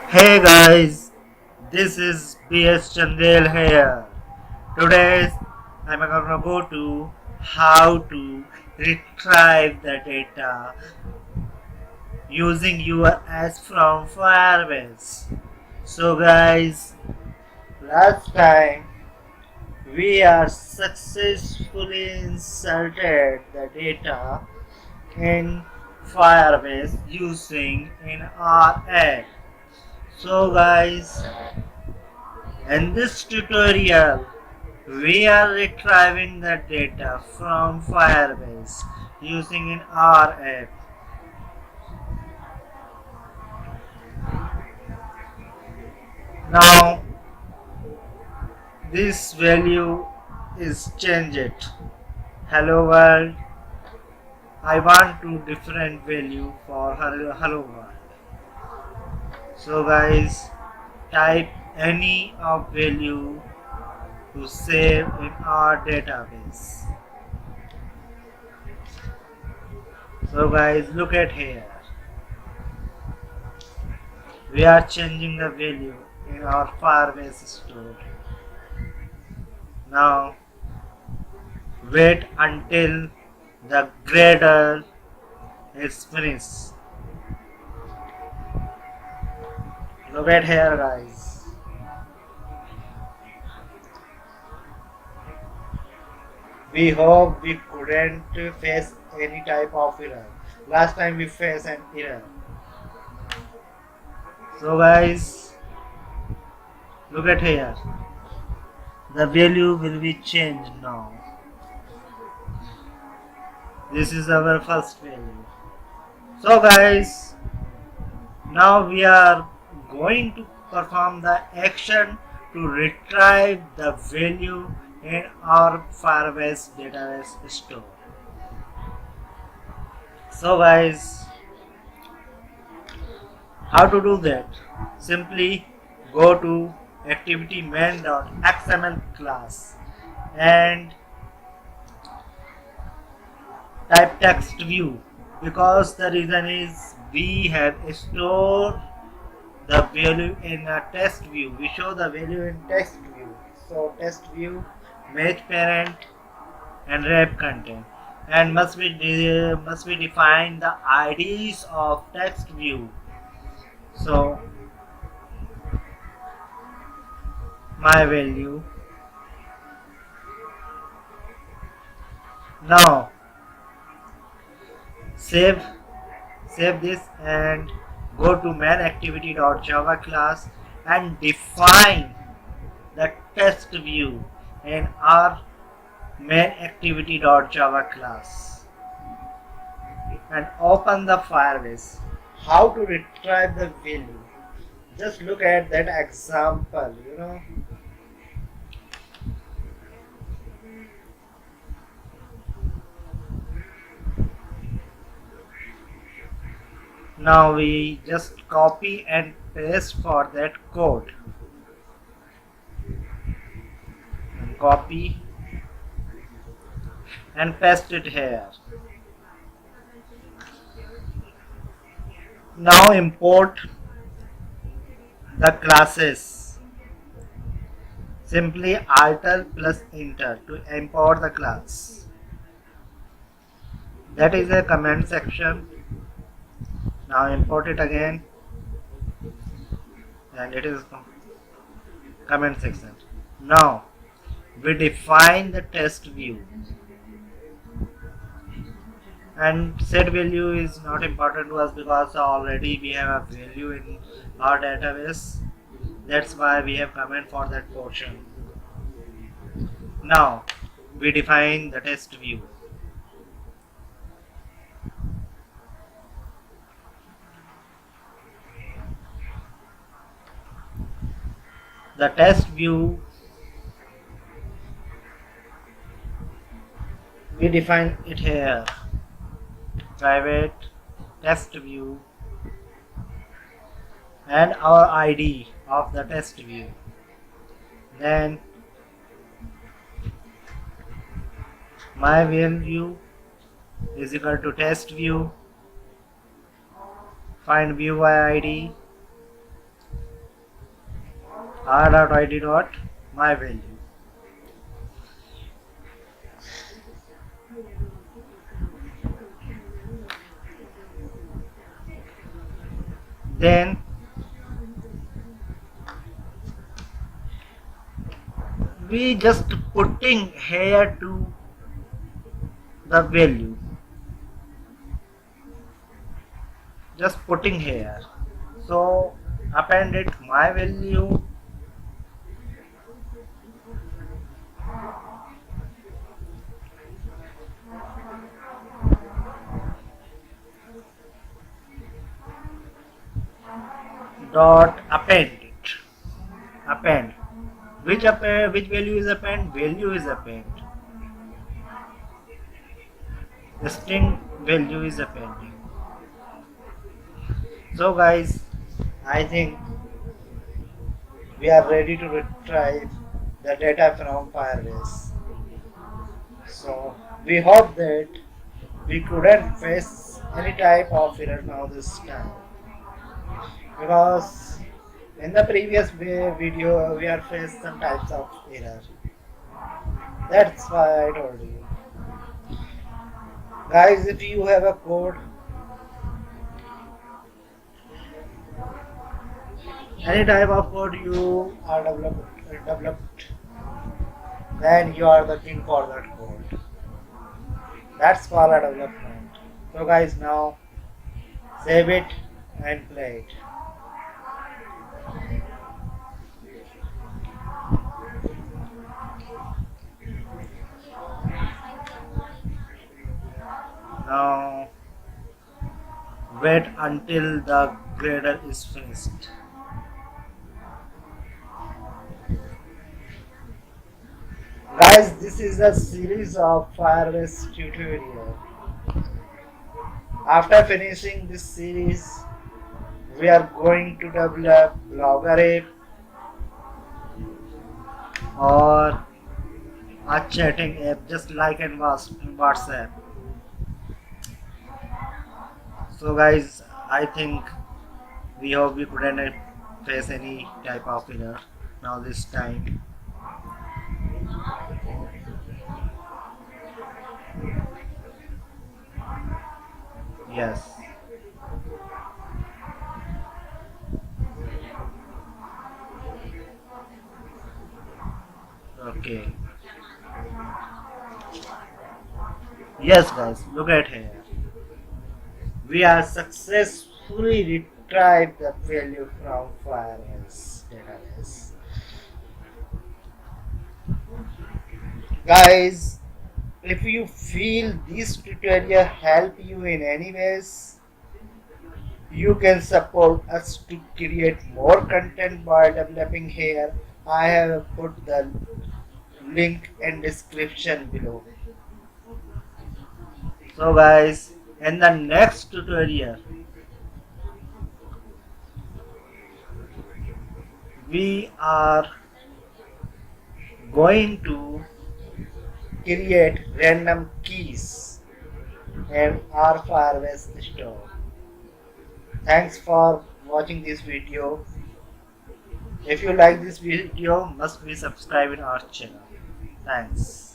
Hey guys, this is BS Chandel here. Today I'm gonna go to how to retrieve the data using URLs from Firebase. So guys, last time we are successfully inserted the data in Firebase using in our app. So guys, in this tutorial, we are retrieving the data from Firebase using in our app. Now, this value is changed. Hello world. I want to different value for hello world. So guys, type any of value to save in our database. So guys, look at here. We are changing the value in our Firebase store. Now wait until the grader is finished. Look at here guys. We hope we couldn't face any type of error. Last time we faced an error. So guys, look at here. The value will be changed now. This is our first value. So guys, now we are going to perform the action to retrieve the value in our Firebase database store. So guys, how to do that? Simply go to activity main.xml class and type text view, because the reason is we have stored the value in a test view. We show the value in text view. So test view, match parent and wrap content, and must be define the IDs of text view. So my value. Now save this and go to main activity.java class and define the test view in our main activity.java class and open the Firebase. How to retrieve the value? Just look at that example, Now we just copy and paste for that code. Copy and paste it here. Now import the classes. Simply Alt plus Enter to import the class. That is a command section. Now import it again, and it is comment section. Now we define the test view, and set value is not important to us because already we have a value in our database. That's why we have comment for that portion. Now we define the test view. The test view, we define it here. Private test view and our ID of the test view. Then my value is equal to test view. Find view by ID r.id dot my value. Then we just putting here to the value, just putting here. So append it my value dot append it. Append. Which value is append? Value is append. The string value is appending. So guys, I think we are ready to retrieve the data from Firebase. So we hope that we couldn't face any type of error now this time, because in the previous video we are faced some types of error. That's why I told you. Guys, if you have a code, any type of code you are developed, then you are the king for that code. That's called a development. So guys, now save it and play it. Now wait until the grader is finished. Guys, this is a series of Firebase tutorial. After finishing this series, we are going to develop blogger app or a chatting app just like in WhatsApp. So guys, I think we hope we couldn't face any type of error now this time. Yes. Okay. Yes guys, look at here. We are successfully retrieved the value from Firebase database. Guys, if you feel this tutorial help you in any ways, you can support us to create more content by developing here. I have put the link in description below. So guys, in the next tutorial, we are going to create random keys in our Firebase store. Thanks for watching this video. If you like this video, must be subscribe in our channel. Thanks.